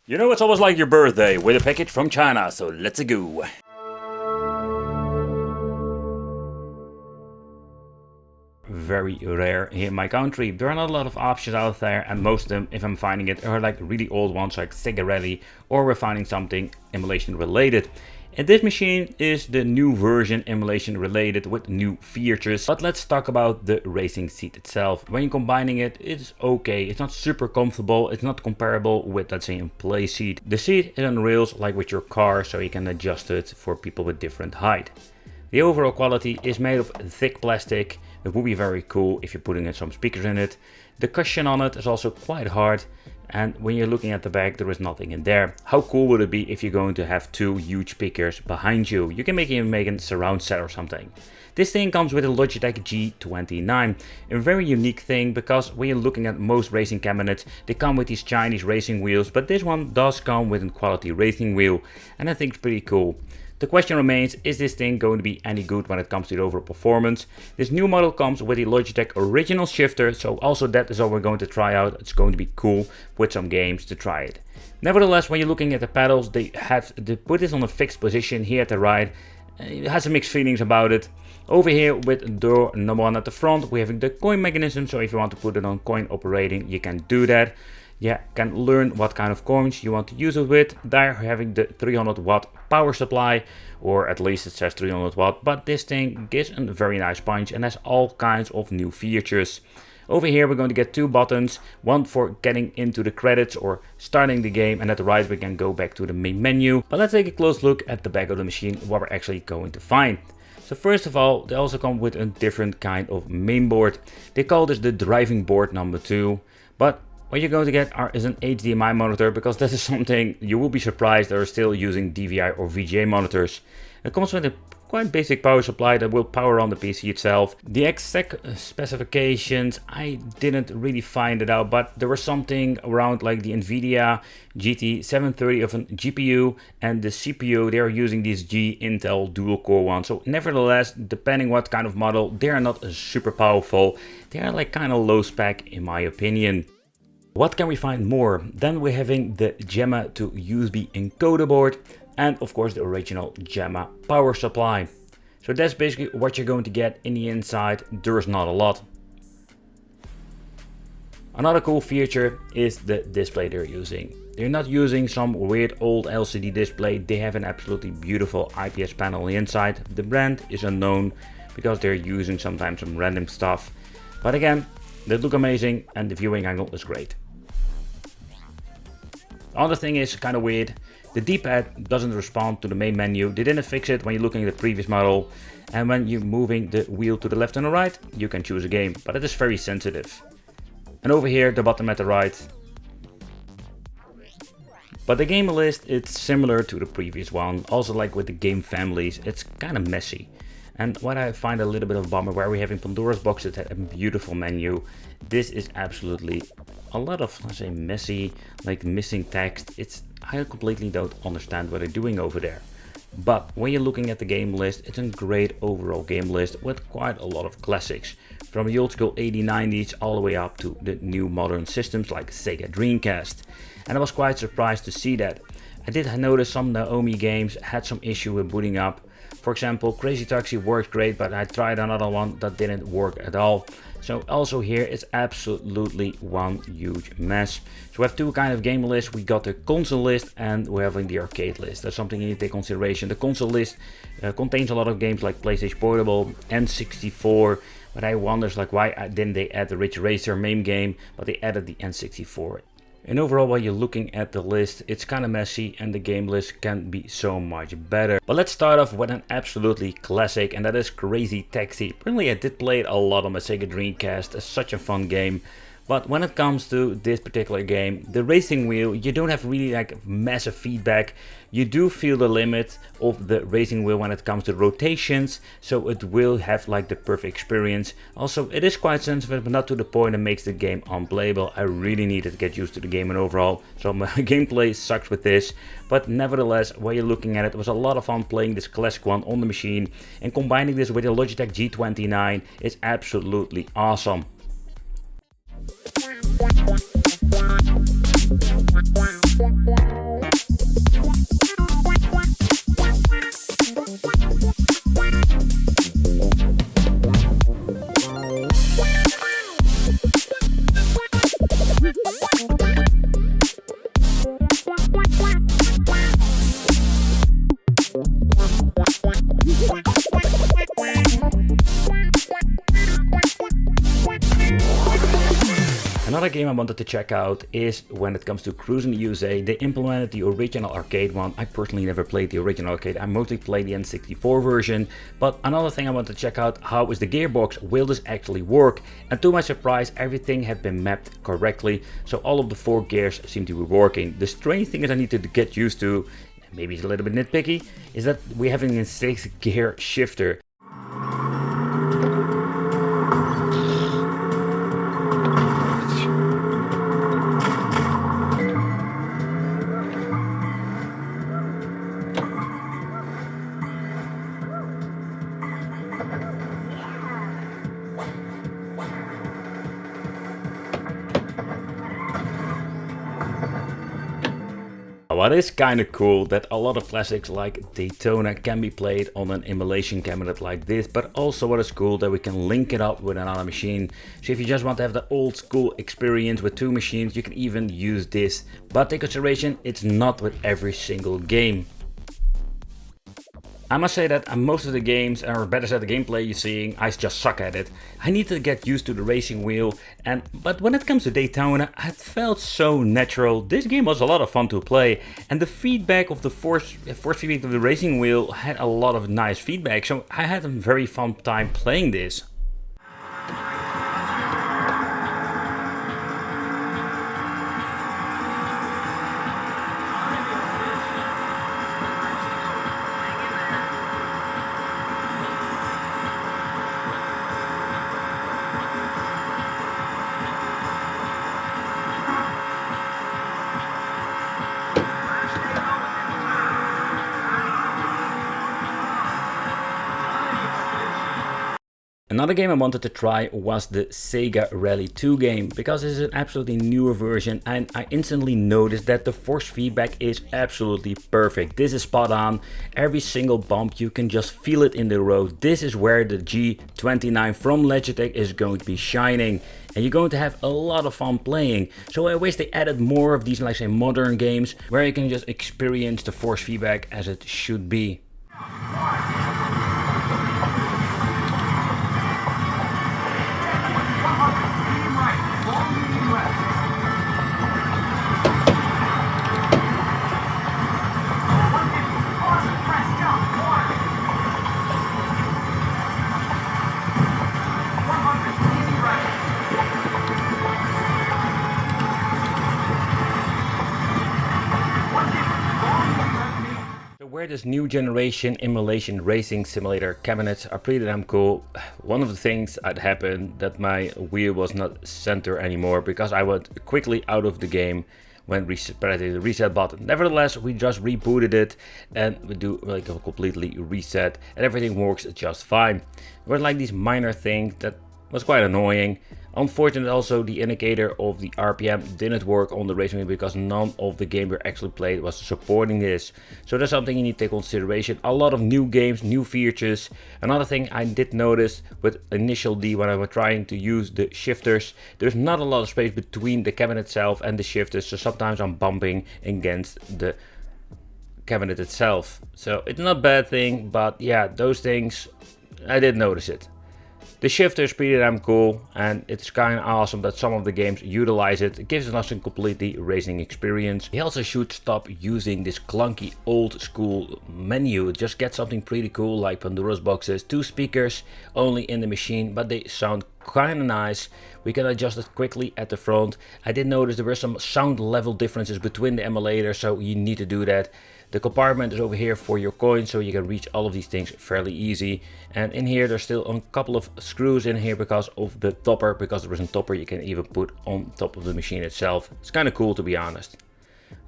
You know, it's almost like your birthday with a package from China, so let's go. Very rare here in my country. There are not a lot of options out there, and most of them, if I'm finding it, are like really old ones like Sega Rally, or we're finding something emulation related. And this machine is the new version emulation related with new features. But let's talk about the racing seat itself. When you're combining it, it's okay. It's not super comfortable. It's not comparable with, let's say, a play seat. The seat is on rails like with your car, so you can adjust it for people with different height. The overall quality is made of thick plastic. It would be very cool if you're putting in some speakers in it. The cushion on it is also quite hard. And when you're looking at the back, there is nothing in there. How cool would it be if you're going to have two huge speakers behind you? You can even make a surround set or something. This thing comes with a Logitech G29, a very unique thing because when you're looking at most racing cabinets, they come with these Chinese racing wheels, but this one does come with a quality racing wheel, and I think it's pretty cool. The question remains, is this thing going to be any good when it comes to the overall performance? This new model comes with the Logitech original shifter, so also that is what we're going to try out. It's going to be cool with some games to try it. Nevertheless, when you're looking at the pedals, they put this on a fixed position here at the right. It has some mixed feelings about it. Over here with door number 1 at the front, we have the coin mechanism, so if you want to put it on coin operating, you can do that. You can learn what kind of coins you want to use it with. There having the 300 watt power supply, or at least it says 300 watt, but this thing gives a very nice punch and has all kinds of new features. Over here we're going to get two buttons, one for getting into the credits or starting the game, and at the right we can go back to the main menu. But let's take a close look at the back of the machine, what we're actually going to find. So first of all, they also come with a different kind of mainboard. They call this the driving board number 2, but what you're going to get is an HDMI monitor, because this is something you will be surprised they're still using DVI or VGA monitors. It comes with a quite basic power supply that will power on the PC itself. The exact specifications, I didn't really find it out, but there was something around like the Nvidia GT730 of a GPU, and the CPU, they're using this G Intel dual core one. So nevertheless, depending what kind of model, they are not super powerful. They are like kind of low spec in my opinion. What can we find more? Then we're having the JAMMA to USB encoder board, and of course the original JAMMA power supply. So that's basically what you're going to get in the inside. There's not a lot. Another cool feature is the display they're using. They're not using some weird old LCD display. They have an absolutely beautiful IPS panel on the inside. The brand is unknown because they're using sometimes some random stuff. But again, they look amazing and the viewing angle is great. The other thing is kind of weird. The D-pad doesn't respond to the main menu. They didn't fix it when you're looking at the previous model. And when you're moving the wheel to the left and the right, you can choose a game, but it is very sensitive. And over here, the bottom at the right. But the game list, it's similar to the previous one. Also like with the game families, it's kind of messy. And what I find a little bit of a bummer, where we have in Pandora's box, it had a beautiful menu. This is absolutely a lot of, let's say, messy, like missing text. I completely don't understand what they're doing over there. But when you're looking at the game list, it's a great overall game list with quite a lot of classics. From the old school 80s, 90s all the way up to the new modern systems like Sega Dreamcast. And I was quite surprised to see that. I did notice some Naomi games had some issue with booting up. For example, Crazy Taxi worked great, but I tried another one that didn't work at all. So also here it's absolutely one huge mess. So we have two kind of game lists. We got the console list and we're having the arcade list. That's something you need to take consideration. The console list contains a lot of games like PlayStation Portable, N64. But I wonder like why didn't they add the Ridge Racer main game, but they added the N64. And overall, while you're looking at the list, it's kind of messy and the game list can be so much better. But let's start off with an absolutely classic, and that is Crazy Taxi. Apparently I did play it a lot on my Sega Dreamcast. It's such a fun game. But when it comes to this particular game, the racing wheel, you don't have really like massive feedback. You do feel the limit of the racing wheel when it comes to rotations, so it will have like the perfect experience. Also, it is quite sensitive, but not to the point that makes the game unplayable. I really needed to get used to the game and overall, so my gameplay sucks with this. But nevertheless, while you're looking at it, it was a lot of fun playing this classic one on the machine, and combining this with the Logitech G29 is absolutely awesome. Wow. Another game I wanted to check out is when it comes to Cruising the USA. They implemented the original arcade one. I personally never played the original arcade. I mostly played the N64 version. But another thing I want to check out, how is the gearbox? Will this actually work? And to my surprise, everything had been mapped correctly. So all of the 4 gears seem to be working. The strange thing is I need to get used to, maybe it's a little bit nitpicky, is that we're having a 6-gear shifter. What is kind of cool that a lot of classics like Daytona can be played on an emulation cabinet like this, but also what is cool that we can link it up with another machine. So if you just want to have the old school experience with 2 machines, you can even use this. But take consideration, it's not with every single game. I must say that most of the games, or better said the gameplay you're seeing, I just suck at it. I need to get used to the racing wheel, but when it comes to Daytona, it felt so natural. This game was a lot of fun to play, and the feedback of the force feedback of the racing wheel had a lot of nice feedback, so I had a very fun time playing this. Another game I wanted to try was the Sega Rally 2 game, because it's an absolutely newer version and I instantly noticed that the force feedback is absolutely perfect. This is spot on. Every single bump you can just feel it in the road. This is where the G29 from Logitech is going to be shining. And you're going to have a lot of fun playing. So I wish they added more of these, like say, modern games where you can just experience the force feedback as it should be. Where this new generation emulation racing simulator cabinets are pretty damn cool. One of the things that happened that my wheel was not center anymore because I went quickly out of the game when pressing the reset button. Nevertheless, we just rebooted it and we do like a completely reset and everything works just fine. There were like these minor things that was quite annoying. Unfortunately, also the indicator of the RPM didn't work on the racing wheel because none of the game we actually played was supporting this. So that's something you need to take consideration. A lot of new games, new features. Another thing I did notice with Initial D when I was trying to use the shifters, there's not a lot of space between the cabinet itself and the shifters, so sometimes I'm bumping against the cabinet itself. So it's not a bad thing, but yeah, those things, I did notice it. The shifter is pretty damn cool and it's kind of awesome that some of the games utilize it. It gives us a completely racing experience. You also should stop using this clunky old school menu. Just get something pretty cool like Pandora's boxes. 2 speakers only in the machine, but they sound kind of nice. We can adjust it quickly at the front. I did notice there were some sound level differences between the emulators, so you need to do that. The compartment is over here for your coins, so you can reach all of these things fairly easy. And in here there's still a couple of screws in here because of the topper, because there is a topper you can even put on top of the machine itself. It's kind of cool, to be honest.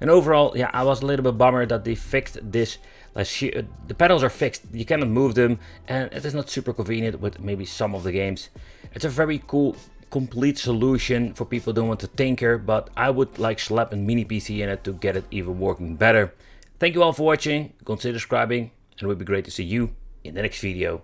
And overall, yeah, I was a little bit bummed that they fixed this. The pedals are fixed, you cannot move them, and it is not super convenient with maybe some of the games. It's a very cool complete solution for people who don't want to tinker, but I would like slap a mini PC in it to get it even working better. Thank you all for watching, consider subscribing, and it would be great to see you in the next video.